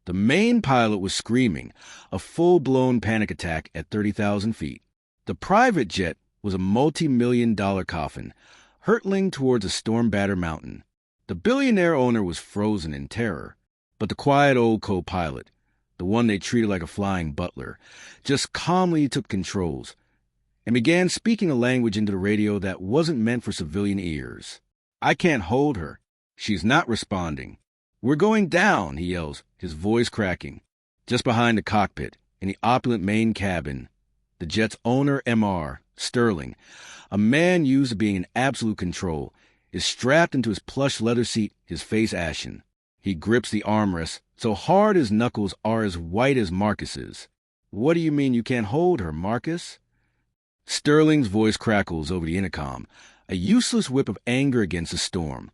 The main pilot was screaming, a full-blown panic attack at 30,000 feet. The private jet was a multi-million-dollar coffin, hurtling towards a storm-battered mountain. The billionaire owner was frozen in terror, but the quiet old co-pilot, the one they treated like a flying butler, just calmly took controls and began speaking a language into the radio that wasn't meant for civilian ears. "I can't hold her. She's not responding. We're going down," he yells, his voice cracking. Just behind the cockpit, in the opulent main cabin, the jet's owner, Mr. Sterling, a man used to being in absolute control, is strapped into his plush leather seat, his face ashen. He grips the armrest so hard his knuckles are as white as Marcus's. "What do you mean you can't hold her, Marcus?" Sterling's voice crackles over the intercom, a useless whip of anger against the storm.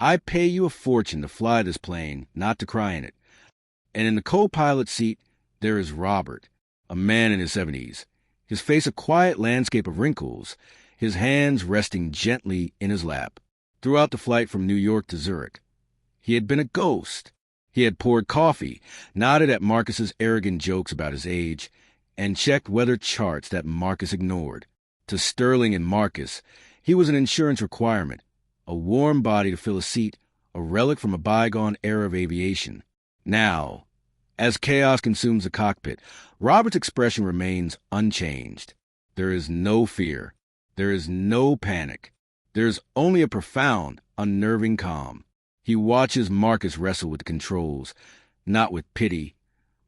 "I pay you a fortune to fly this plane, not to cry in it." And in the co-pilot seat, there is Robert, a man in his 70s, his face a quiet landscape of wrinkles, his hands resting gently in his lap. Throughout the flight from New York to Zurich, he had been a ghost. He had poured coffee, nodded at Marcus's arrogant jokes about his age, and checked weather charts that Marcus ignored. To Sterling and Marcus, he was an insurance requirement, a warm body to fill a seat, a relic from a bygone era of aviation. Now, as chaos consumes the cockpit, Robert's expression remains unchanged. There is no fear. There is no panic. There is only a profound, unnerving calm. He watches Marcus wrestle with the controls, not with pity,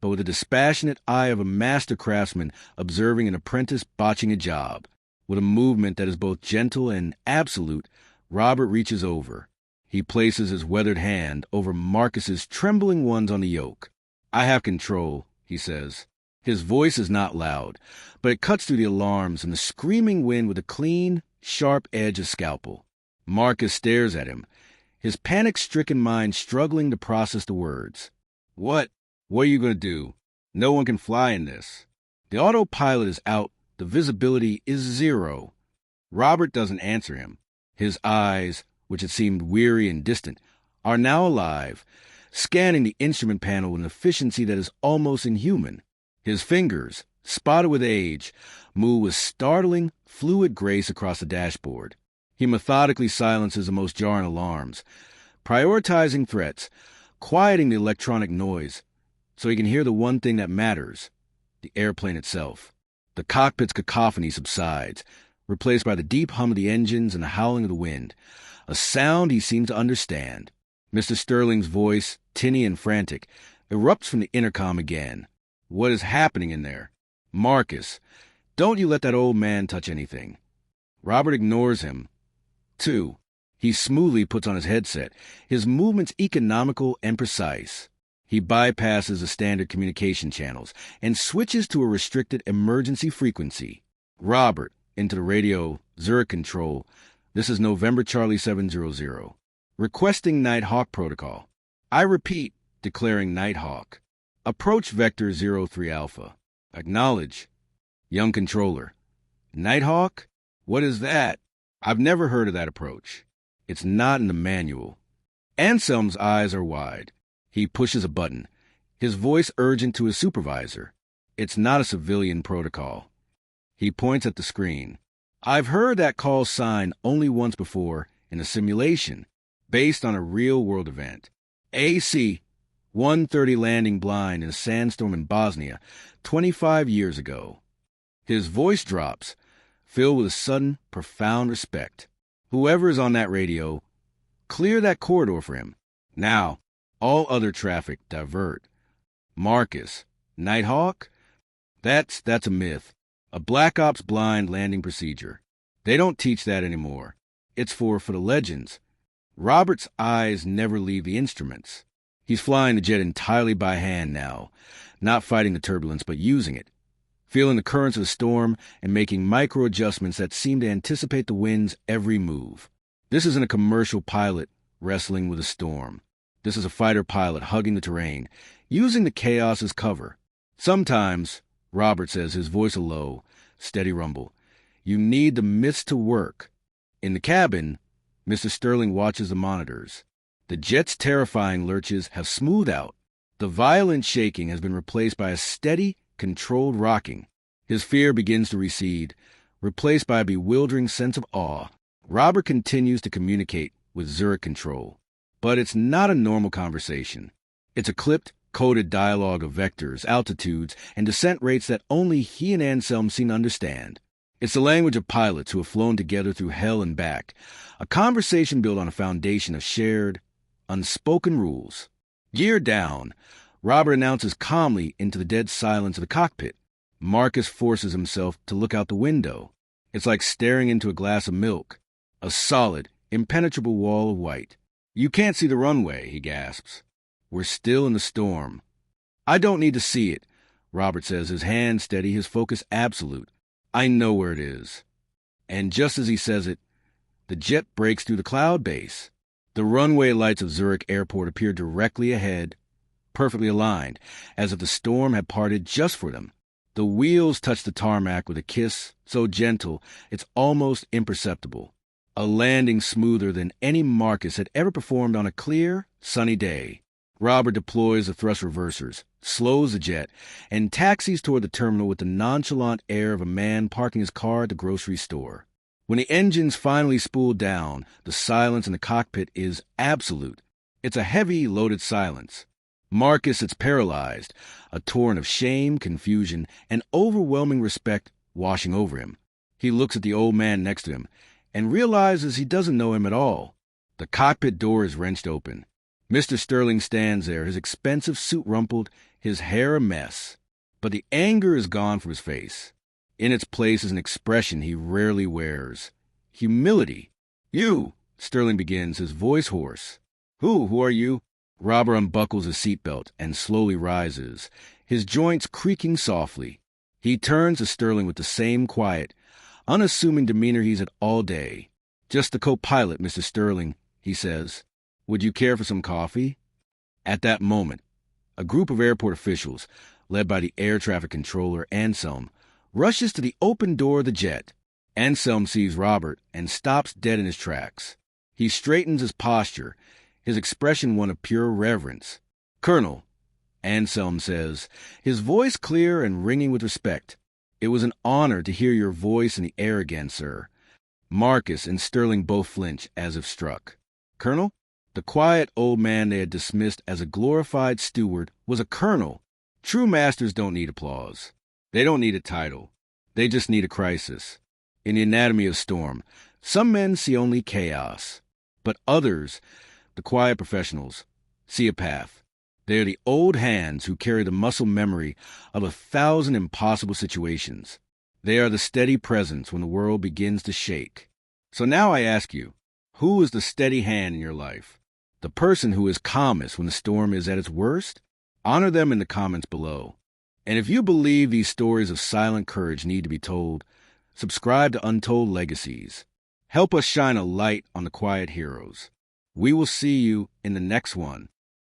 but with the dispassionate eye of a master craftsman observing an apprentice botching a job. With a movement that is both gentle and absolute, Robert reaches over. He places his weathered hand over Marcus's trembling ones on the yoke. "I have control," he says. His voice is not loud, but it cuts through the alarms and the screaming wind with a clean, sharp edge of scalpel. Marcus stares at him, his panic-stricken mind struggling to process the words. What are you going to do? No one can fly in this. The autopilot is out. The visibility is zero. Robert doesn't answer him. His eyes, which had seemed weary and distant, are now alive, scanning the instrument panel with an efficiency that is almost inhuman. His fingers, spotted with age, move with startling, fluid grace across the dashboard. He methodically silences the most jarring alarms, prioritizing threats, quieting the electronic noise, so he can hear the one thing that matters, the airplane itself. The cockpit's cacophony subsides, replaced by the deep hum of the engines and the howling of the wind, a sound he seems to understand. Mr. Sterling's voice, tinny and frantic, erupts from the intercom again. What is happening in there? "Marcus, don't you let that old man touch anything." Robert ignores him. 2. He smoothly puts on his headset, his movements economical and precise. He bypasses the standard communication channels and switches to a restricted emergency frequency. "Robert," into the radio, Zurich control. "This is November Charlie 700. Requesting Nighthawk protocol." "I repeat," declaring Nighthawk. "Approach vector 03 Alpha. Acknowledge." Young controller. "Nighthawk? What is that? I've never heard of that approach. It's not in the manual." Anselm's eyes are wide. He pushes a button, his voice urgent to his supervisor. "It's not a civilian protocol." He points at the screen. "I've heard that call sign only once before in a simulation, based on a real-world event. AC 130 landing blind in a sandstorm in Bosnia 25 years ago." His voice drops, filled with a sudden, profound respect. "Whoever is on that radio, clear that corridor for him. Now, all other traffic, divert." "Marcus, Nighthawk? That's a myth. A Black Ops blind landing procedure. They don't teach that anymore. It's for the legends." Robert's eyes never leave the instruments. He's flying the jet entirely by hand now, not fighting the turbulence, but using it, feeling the currents of the storm and making micro-adjustments that seem to anticipate the wind's every move. This isn't a commercial pilot wrestling with a storm. This is a fighter pilot hugging the terrain, using the chaos as cover. "Sometimes," Robert says, his voice a low, steady rumble, "you need the myths to work." In the cabin, Mr. Sterling watches the monitors. The jet's terrifying lurches have smoothed out. The violent shaking has been replaced by a steady, controlled rocking. His fear begins to recede, replaced by a bewildering sense of awe. Robert continues to communicate with Zurich Control, but it's not a normal conversation. It's a clipped, coded dialogue of vectors, altitudes, and descent rates that only he and Anselm seem to understand. It's the language of pilots who have flown together through hell and back, a conversation built on a foundation of shared, unspoken rules. Gear down, Robert announces calmly into the dead silence of the cockpit. Marcus forces himself to look out the window. It's like staring into a glass of milk, a solid, impenetrable wall of white. "You can't see the runway," he gasps. "We're still in the storm." "I don't need to see it," Robert says, his hand steady, his focus absolute. "I know where it is." And just as he says it, the jet breaks through the cloud base. The runway lights of Zurich Airport appear directly ahead, perfectly aligned, as if the storm had parted just for them. The wheels touch the tarmac with a kiss so gentle it's almost imperceptible, a landing smoother than any Marcus had ever performed on a clear, sunny day. Robert deploys the thrust reversers, slows the jet, and taxis toward the terminal with the nonchalant air of a man parking his car at the grocery store. When the engines finally spool down, the silence in the cockpit is absolute. It's a heavy, loaded silence. Marcus is paralyzed, a torrent of shame, confusion, and overwhelming respect washing over him. He looks at the old man next to him and realizes he doesn't know him at all. The cockpit door is wrenched open. Mr. Sterling stands there, his expensive suit rumpled, his hair a mess. But the anger is gone from his face. In its place is an expression he rarely wears. Humility. "You," Sterling begins, his voice hoarse. Who are you?" Robert unbuckles his seatbelt and slowly rises, his joints creaking softly. He turns to Sterling with the same quiet, unassuming demeanor he's had all day. "Just the co-pilot, Mr. Sterling," he says. "Would you care for some coffee?" At that moment, a group of airport officials, led by the air traffic controller, Anselm, rushes to the open door of the jet. Anselm sees Robert and stops dead in his tracks. He straightens his posture, his expression one of pure reverence. "Colonel," Anselm says, his voice clear and ringing with respect, "it was an honor to hear your voice in the air again, sir." Marcus and Sterling both flinch, as if struck. "Colonel?" The quiet old man they had dismissed as a glorified steward was a colonel. True masters don't need applause. They don't need a title. They just need a crisis. In the anatomy of storm, some men see only chaos. But others, the quiet professionals, see a path. They are the old hands who carry the muscle memory of 1,000 impossible situations. They are the steady presence when the world begins to shake. So now I ask you, who is the steady hand in your life? The person who is calmest when the storm is at its worst? Honor them in the comments below. And if you believe these stories of silent courage need to be told, subscribe to Untold Legacies. Help us shine a light on the quiet heroes. We will see you in the next one.